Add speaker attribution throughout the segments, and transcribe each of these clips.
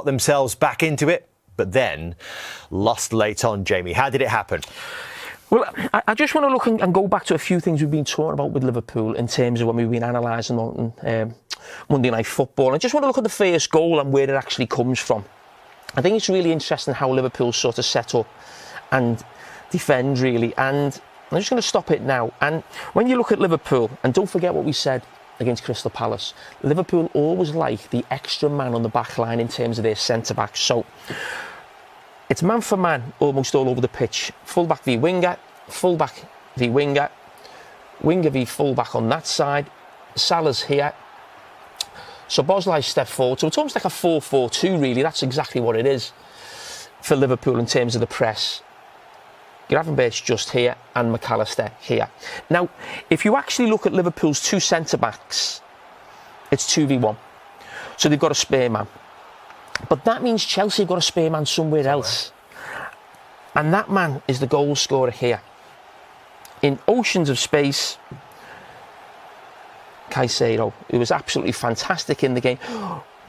Speaker 1: themselves back into it, but then lost late on. Jamie, how did it happen?
Speaker 2: Well, I just want to look and go back to a few things we've been talking about with Liverpool in terms of when we've been analysing Monday Night Football. I just want to look at the first goal and where it actually comes from. I think it's really interesting how Liverpool sort of set up and defend, really. And I'm just going to stop it now. And when you look at Liverpool, and don't forget what we said against Crystal Palace, Liverpool always like the extra man on the back line in terms of their centre-backs. So it's man for man almost all over the pitch. Full-back v winger, full-back v winger, winger v full-back on that side. Salah's here. So Boslai step forward. So it's almost like a 4-4-2, really. That's exactly what it is for Liverpool in terms of the press. Gravenberch's just here and McAllister here. Now, if you actually look at Liverpool's two centre-backs, it's 2v1. So they've got a spare man. But that means Chelsea have got a spare man somewhere else. And that man is the goal scorer here. In oceans of space, Caicedo, who was absolutely fantastic in the game.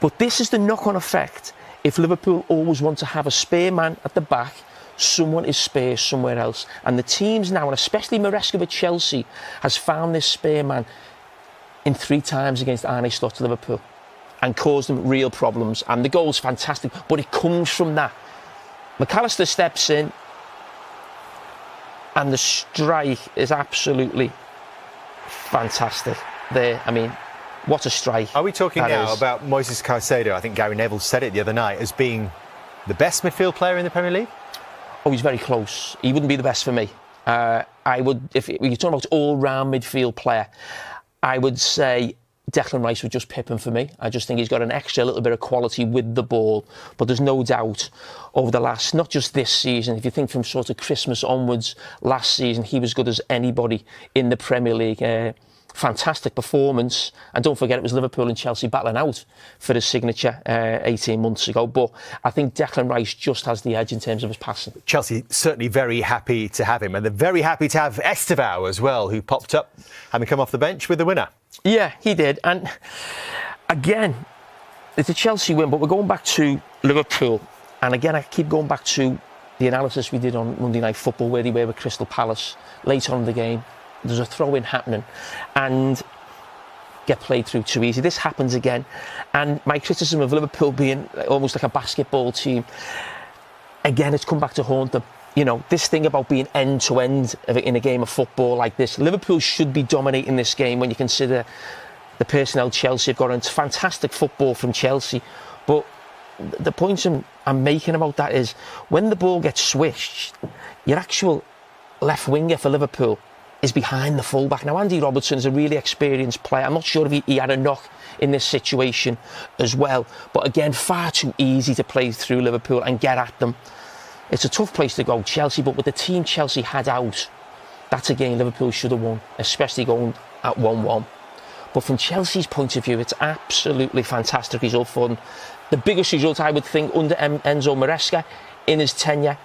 Speaker 2: But this is the knock-on effect. If Liverpool always want to have a spare man at the back, someone is spare somewhere else. And the teams now, and especially Maresca with Chelsea, has found this spare man in 3 times against Arne Slot to Liverpool and caused them real problems. And the goal's fantastic, but it comes from that. McAllister steps in, and the strike is absolutely fantastic there. I mean, what a strike.
Speaker 1: Are we talking now about Moises Caicedo? I think Gary Neville said it the other night as being the best midfield player in the Premier League?
Speaker 2: Oh, he's very close. He wouldn't be the best for me. I would, if you're talking about all-round midfield player, I would say Declan Rice would just pip him for me. I just think he's got an extra little bit of quality with the ball. But there's no doubt over the last, not just this season, if you think from sort of Christmas onwards, last season, he was good as anybody in the Premier League. Fantastic performance. And don't forget, it was Liverpool and Chelsea battling out for his signature 18 months ago. But I think Declan Rice just has the edge in terms of his passing.
Speaker 1: Chelsea certainly very happy to have him. And they're very happy to have Estevao as well, who popped up, having come off the bench with the winner.
Speaker 2: Yeah, he did. And again, it's a Chelsea win, but we're going back to Liverpool. And again, I keep going back to the analysis we did on Monday Night Football, where they were with Crystal Palace late on in the game. There's a throw-in happening and get played through too easy. This happens again. And my criticism of Liverpool being almost like a basketball team, again, it's come back to haunt them. You know, this thing about being end-to-end in a game of football like this, Liverpool should be dominating this game when you consider the personnel Chelsea have got. And it's fantastic football from Chelsea. But the point I'm making about that is when the ball gets switched, your actual left winger for Liverpool is behind the fullback. Now, Andy Robertson is a really experienced player. I'm not sure if he had a knock in this situation as well. But again, far too easy to play through Liverpool and get at them. It's a tough place to go, Chelsea, but with the team Chelsea had out, that's a game Liverpool should have won, especially going at 1-1. But from Chelsea's point of view, it's absolutely fantastic result for them. The biggest result, I would think, under Enzo Maresca in his tenure,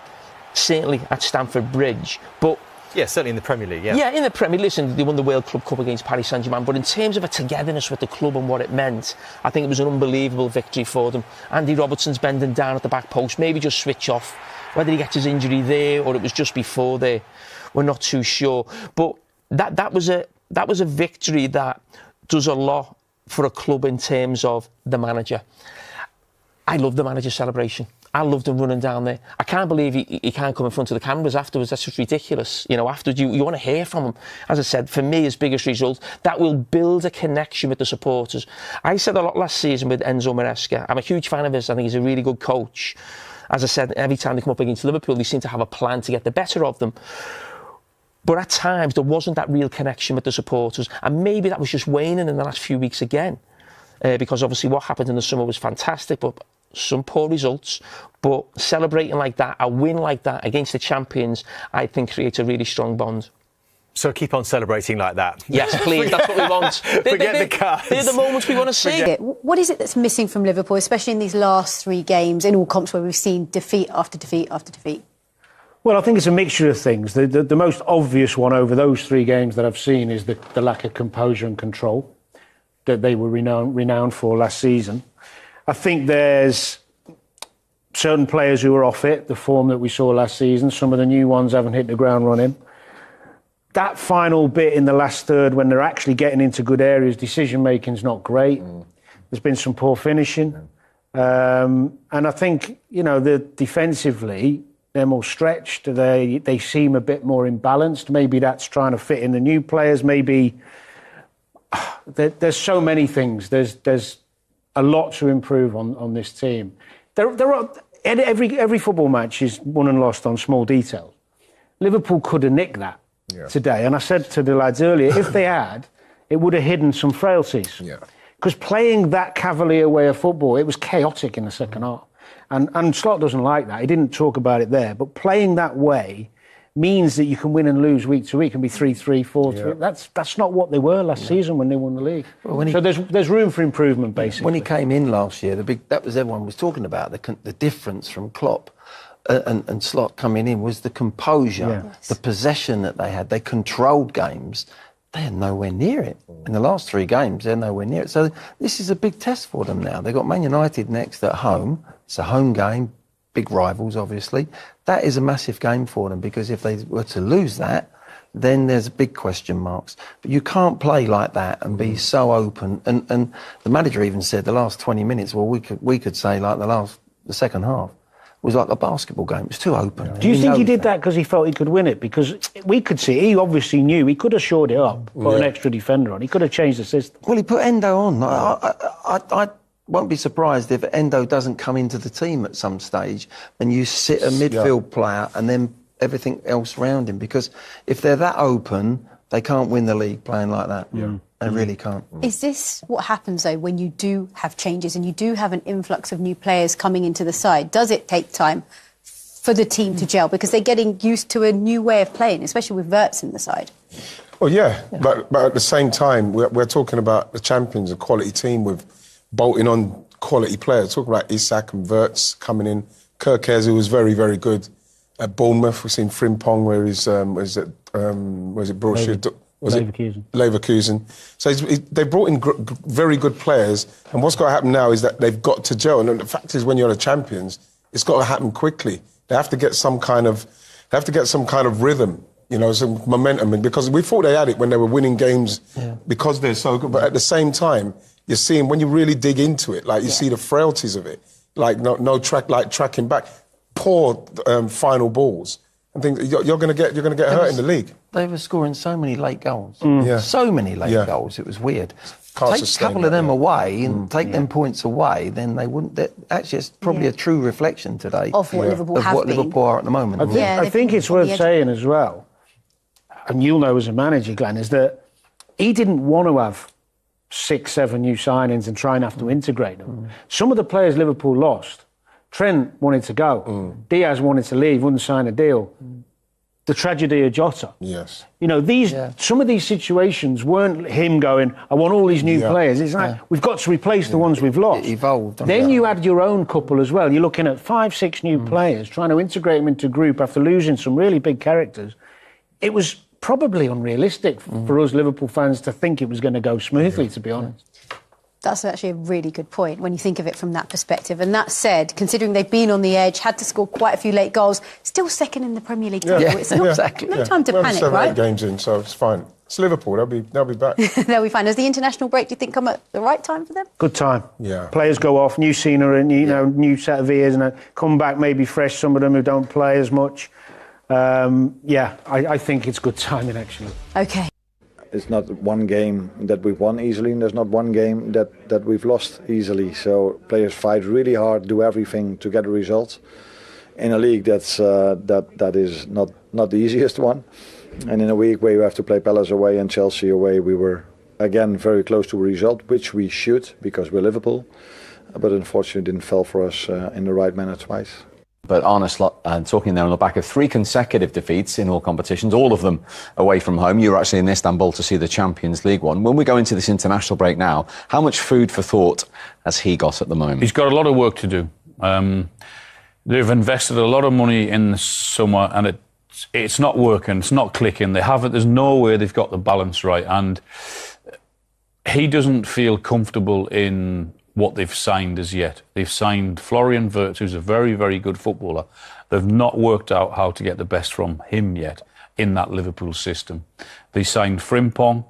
Speaker 2: certainly at Stamford Bridge. But
Speaker 1: yeah, certainly in the Premier League, yeah.
Speaker 2: Yeah, in the Premier League. Listen, they won the World Club Cup against Paris Saint-Germain, but in terms of a togetherness with the club and what it meant, I think it was an unbelievable victory for them. Andy Robertson's bending down at the back post, maybe just switch off. Whether he gets his injury there or it was just before there, we're not too sure. But that was a victory that does a lot for a club in terms of the manager. I love the manager celebration. I loved him running down there. I can't believe he can't come in front of the cameras afterwards. That's just ridiculous. You know, afterwards you want to hear from him. As I said, for me, his biggest result, that will build a connection with the supporters. I said a lot last season with Enzo Maresca. I'm a huge fan of his. I think he's a really good coach. As I said, every time they come up against Liverpool, they seem to have a plan to get the better of them. But at times, there wasn't that real connection with the supporters. And maybe that was just waning in the last few weeks again. Because obviously what happened in the summer was fantastic, but some poor results. But celebrating like that, a win like that against the champions, I think creates a really strong bond.
Speaker 1: So keep on celebrating like that.
Speaker 2: Yes, please. That's what we want.
Speaker 1: Forget the cards.
Speaker 2: They're the moments we want to see.
Speaker 3: What is it that's missing from Liverpool, especially in these last 3 games, in all comps where we've seen defeat after defeat after defeat?
Speaker 4: Well, I think it's a mixture of things. The most obvious one over those 3 games that I've seen is the lack of composure and control that they were renowned for last season. I think there's certain players who are off it, the form that we saw last season. Some of the new ones haven't hit the ground running. That final bit in the last third, when they're actually getting into good areas, decision-making's not great. There's been some poor finishing. And I think, defensively, they're more stretched. They seem a bit more imbalanced. Maybe that's trying to fit in the new players. Maybe there's so many things. There's a lot to improve on this team. There are every football match is won and lost on small details. Liverpool could have nicked that today, and I said to the lads earlier, if they had, it would have hidden some frailties. Because playing that cavalier way of football, it was chaotic in the second half. And Slot doesn't like that. He didn't talk about it there. But playing that way means that you can win and lose week to week and be 3-3, 4-3. That's not what they were last season when they won the league. Well, so there's room for improvement, basically.
Speaker 2: When he came in last year, that was everyone was talking about, the difference from Klopp and Slot coming in was the composure, the possession that they had. They controlled games. They're nowhere near it. In the last 3 games, they're nowhere near it. So this is a big test for them now. They've got Man United next at home. It's a home game, big rivals, obviously. That is a massive game for them, because if they were to lose that, then there's big question marks. But you can't play like that and be so open. And the manager even said the last 20 minutes, well, we could say like the second half was like a basketball game. It was too open.
Speaker 4: Do you think he did that because he felt he could win it? Because we could see, he obviously knew he could have shored it up, put an extra defender on. He could have changed the system.
Speaker 2: Well, he put Endo on. I won't be surprised if Endo doesn't come into the team at some stage and you sit a midfield player and then everything else around him. Because if they're that open, they can't win the league playing like that. They really can't.
Speaker 3: Is this what happens, though, when you do have changes and you do have an influx of new players coming into the side? Does it take time for the team to gel? Because they're getting used to a new way of playing, especially with Wirtz in the side.
Speaker 5: Well, but at the same time, we're talking about the champions, a quality team with bolting on quality players. Talking about Isak and Wirtz coming in. Carragher, who was very, very good at Bournemouth. We've seen Frimpong, where he's, was it Borussia? Was Leverkusen. So they brought in very good players, and what's got to happen now is that they've got to gel. And the fact is, when you're the champions, it's got to happen quickly. They have to get some kind of rhythm, some momentum. And because we thought they had it when they were winning games, because they're so good. But at the same time, you're seeing when you really dig into it, like you see the frailties of it, like no track, like tracking back, poor final balls. I think you're going to get hurt in the league.
Speaker 2: They were scoring so many late goals. So many late goals. It was weird. Take a couple of them away and take them points away, then they wouldn't. Actually, it's probably a true reflection today
Speaker 3: of what
Speaker 2: Liverpool are at the moment.
Speaker 4: I think it's worth saying as well, and you'll know as a manager, Glenn, is that he didn't want to have 6, 7 new signings and try and have to integrate them. Some of the players Liverpool lost, Trent wanted to go. Diaz wanted to leave, wouldn't sign a deal. The tragedy of Jota.
Speaker 5: Yes.
Speaker 4: Some of these situations weren't him going, I want all these new players. It's like, we've got to replace the ones we've lost.
Speaker 2: It evolved.
Speaker 4: Then you had your own couple as well. You're looking at 5, 6 new players, trying to integrate them into a group after losing some really big characters. It was probably unrealistic for us Liverpool fans to think it was going to go smoothly, to be honest.
Speaker 3: That's actually a really good point when you think of it from that perspective. And that said, considering they've been on the edge, had to score quite a few late goals, still second in the Premier League table. It's not no time to panic,
Speaker 5: 7,
Speaker 3: right?
Speaker 5: 8 games in, so it's fine. It's Liverpool. They'll be back.
Speaker 3: They'll be fine. Does the international break, do you think, come at the right time for them?
Speaker 4: Good time.
Speaker 5: Yeah.
Speaker 4: Players go off, new scenery, new set of ears, and come back maybe fresh. Some of them who don't play as much. I think it's good timing, actually.
Speaker 3: OK.
Speaker 6: It's not one game that we've won easily, and there's not one game that we've lost easily. So players fight really hard, do everything to get a result in a league that's that is not the easiest one. And in a week where you have to play Palace away and Chelsea away, we were again very close to a result, which we should because we're Liverpool. But unfortunately, it didn't fall for us in the right manner twice.
Speaker 7: But Arne Slot, talking there on the back of 3 consecutive defeats in all competitions, all of them away from home. You were actually in Istanbul to see the Champions League one. When we go into this international break now, how much food for thought has he got at the moment?
Speaker 8: He's got a lot of work to do. They've invested a lot of money in the summer and it's not working, it's not clicking. There's no way they've got the balance right. And he doesn't feel comfortable in what they've signed as yet. They've signed Florian Wirtz, who's a very, very good footballer. They've not worked out how to get the best from him yet in that Liverpool system. They signed Frimpong.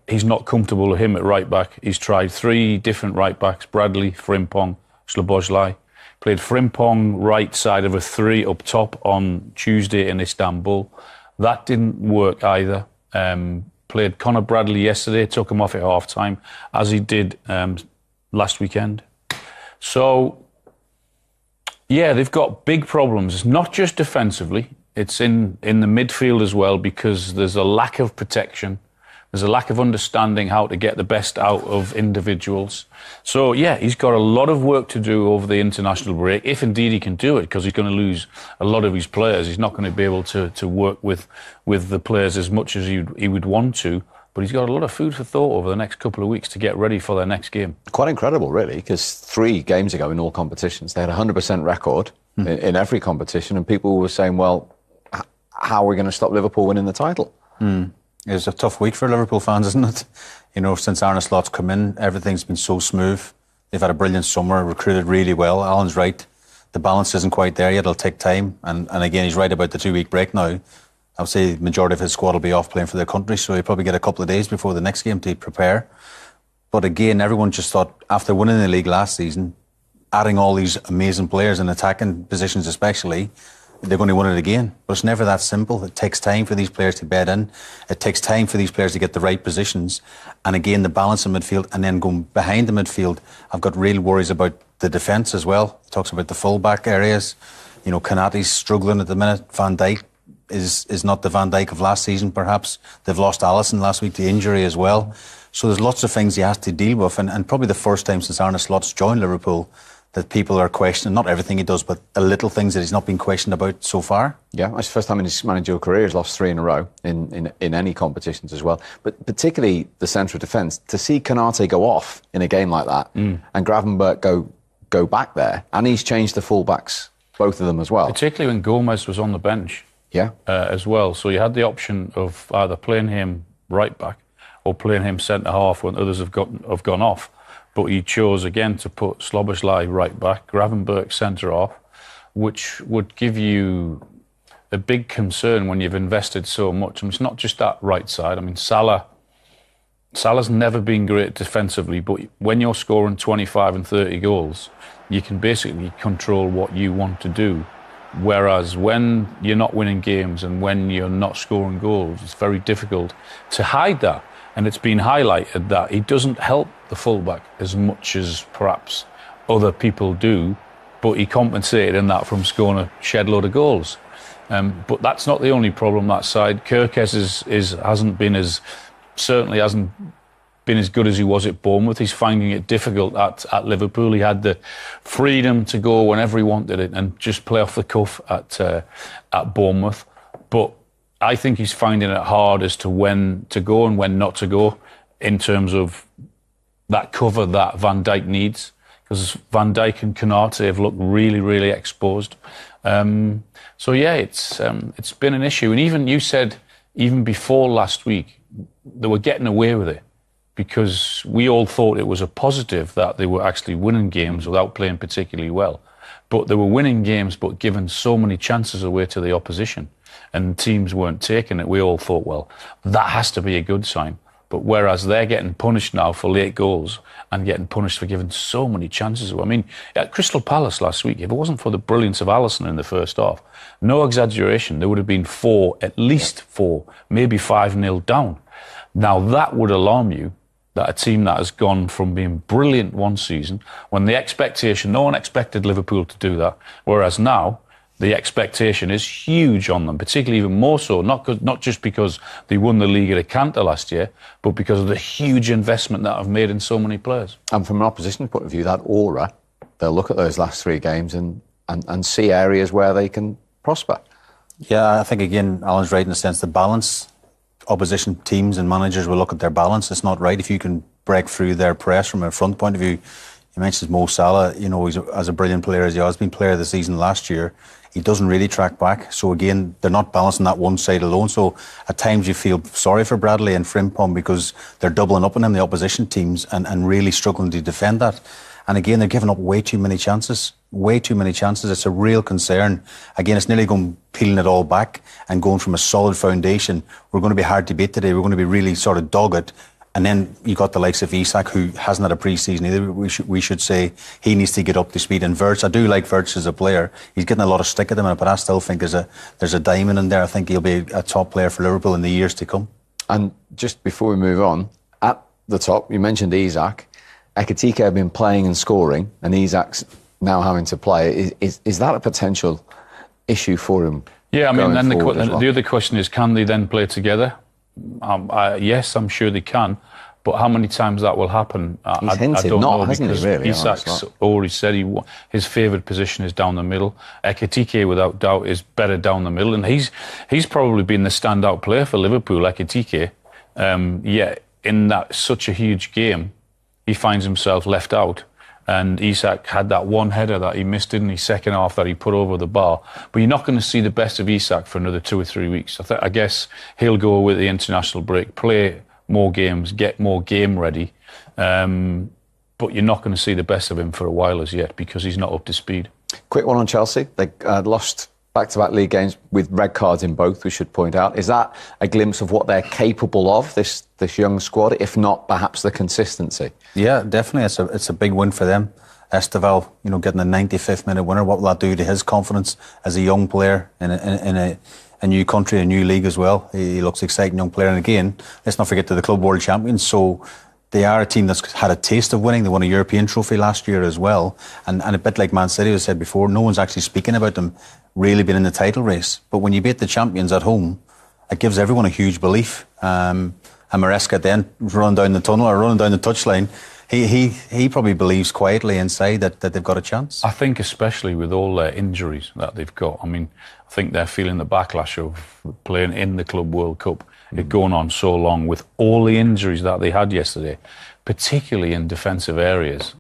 Speaker 8: He's not comfortable with him at right back. He's tried 3 different right backs, Bradley, Frimpong, Szoboszlai. Played Frimpong right side of a 3 up top on Tuesday in Istanbul. That didn't work either. Played Conor Bradley yesterday, took him off at half-time, as he did last weekend. So, yeah, they've got big problems. It's not just defensively. It's in the midfield as well, because there's a lack of protection. There's a lack of understanding how to get the best out of individuals. So, yeah, he's got a lot of work to do over the international break, if indeed he can do it, because he's going to lose a lot of his players. He's not going to be able to work with the players as much as he would want to. But he's got a lot of food for thought over the next couple of weeks to get ready for their next game. Quite
Speaker 7: incredible, really, because 3 games ago in all competitions, they had a 100% record in every competition, and people were saying, well, how are we going to stop Liverpool winning the title?
Speaker 9: It was a tough week for Liverpool fans, isn't it? You know, since Arne Slot's come in, everything's been so smooth. They've had a brilliant summer, recruited really well. Alan's right. The balance isn't quite there yet. It'll take time. And again, he's right about the 2-week break now. I would say the majority of his squad will be off playing for their country, so he'll probably get a couple of days before the next game to prepare. But again, everyone just thought, after winning the league last season, adding all these amazing players in attacking positions especially, they're going to win it again. But it's never that simple. It takes time for these players to bed in. It takes time for these players to get the right positions. And again, the balance in midfield, and then going behind the midfield, I've got real worries about the defence as well. It talks about the full-back areas. You know, Konaté's struggling at the minute. Van Dijk is not the Van Dijk of last season, perhaps. They've lost Alisson last week to injury as well. So there's lots of things he has to deal with. And probably the first time since Arne Slot's joined Liverpool that people are questioning, not everything he does, but the little things that he's not been questioned about so far.
Speaker 7: Yeah, it's the first time in his managerial career he's lost 3 in a row in any competitions as well. But particularly the central defence, to see Konaté go off in a game like that and Gravenberch go back there, and he's changed the full-backs, both of them as well.
Speaker 8: Particularly when Gomez was on the bench as well. So you had the option of either playing him right back or playing him centre-half when others have gone off. But he chose again to put Szoboszlai right back, Gravenberch centre off, which would give you a big concern when you've invested so much. And it's not just that right side. I mean, Salah's never been great defensively, but when you're scoring 25 and 30 goals, you can basically control what you want to do. Whereas when you're not winning games and when you're not scoring goals, it's very difficult to hide that. And it's been highlighted that he doesn't help the fullback as much as perhaps other people do, but he compensated in that from scoring a shed load of goals. But that's not the only problem that side. Carragher hasn't been as good as he was at Bournemouth. He's finding it difficult at Liverpool. He had the freedom to go whenever he wanted it and just play off the cuff at Bournemouth. But I think he's finding it hard as to when to go and when not to go in terms of that cover that Van Dijk needs, because Van Dijk and Konaté have looked really, really exposed. So yeah, it's been an issue. And even you said, even before last week, they were getting away with it because we all thought it was a positive that they were actually winning games without playing particularly well. But they were winning games but giving so many chances away to the opposition. And teams weren't taking it. We all thought, well, that has to be a good sign. But whereas they're getting punished now for late goals and getting punished for giving so many chances away. I mean, at Crystal Palace last week, if it wasn't for the brilliance of Alisson in the first half, no exaggeration, there would have been at least 4, maybe 5-0 down. Now that would alarm you, that a team that has gone from being brilliant one season, when the expectation, no one expected Liverpool to do that, whereas now, the expectation is huge on them, particularly even more so, not just because they won the league at a canter last year, but because of the huge investment that I've made in so many players.
Speaker 7: And from an opposition point of view, that aura, they'll look at those last 3 games and see areas where they can prosper.
Speaker 9: Yeah, I think, again, Alan's right in the sense the balance. Opposition teams and managers will look at their balance. It's not right if you can break through their press from a front point of view. You mentioned Mo Salah, you know, he's as a brilliant player as he has been player of the season last year. He doesn't really track back. So again, they're not balancing that one side alone. So at times you feel sorry for Bradley and Frimpong because they're doubling up on him, the opposition teams, and really struggling to defend that. And again, they're giving up way too many chances. Way too many chances. It's a real concern. Again, it's nearly going peeling it all back and going from a solid foundation. We're going to be hard to beat today. We're going to be really sort of dogged. And then you got the likes of Isak, who hasn't had a pre-season either. We should say he needs to get up to speed. And Wirtz, I do like Wirtz as a player. He's getting a lot of stick at the minute, but I still think there's a diamond in there. I think he'll be a top player for Liverpool in the years to come. And just before we move on, at the top, you mentioned Isak. Ekitike have been playing and scoring, and Isak's now having to play. Is that a potential issue for him?
Speaker 8: Yeah, I mean, then
Speaker 7: the
Speaker 8: the other question is, can they then play together? Yes, I'm sure they can, but how many times that will happen,
Speaker 7: He's hinted
Speaker 8: I don't
Speaker 7: not,
Speaker 8: know,
Speaker 7: hasn't
Speaker 8: because
Speaker 7: he, really,
Speaker 8: Isak's already said his favoured position is down the middle. Ekitike, without doubt, is better down the middle, and he's probably been the standout player for Liverpool, Ekitike. Yet in that such a huge game, he finds himself left out. And Isak had that one header that he missed, didn't he? Second half that he put over the bar. But you're not going to see the best of Isak for another 2 or 3 weeks. I guess he'll go with the international break, play more games, get more game ready. But you're not going to see the best of him for a while as yet because he's not up to speed.
Speaker 7: Quick one on Chelsea. They lost back-to-back league games with red cards in both, we should point out. Is that a glimpse of what they're capable of, this young squad, if not perhaps the consistency?
Speaker 9: Yeah, definitely. It's a big win for them. Esteval, getting a 95th minute winner, what will that do to his confidence as a young player in a new country, a new league as well? He looks exciting young player. And again, let's not forget they're the Club World Champions, so they are a team that's had a taste of winning. They won a European trophy last year as well. And a bit like Man City was said before, no one's actually speaking about them really being in the title race. But when you beat the champions at home, it gives everyone a huge belief. And Maresca then running down the tunnel or running down the touchline, he probably believes quietly inside that they've got a chance.
Speaker 8: I think especially with all their injuries that they've got. I mean, I think they're feeling the backlash of playing in the Club World Cup. It going on so long with all the injuries that they had yesterday, particularly in defensive areas.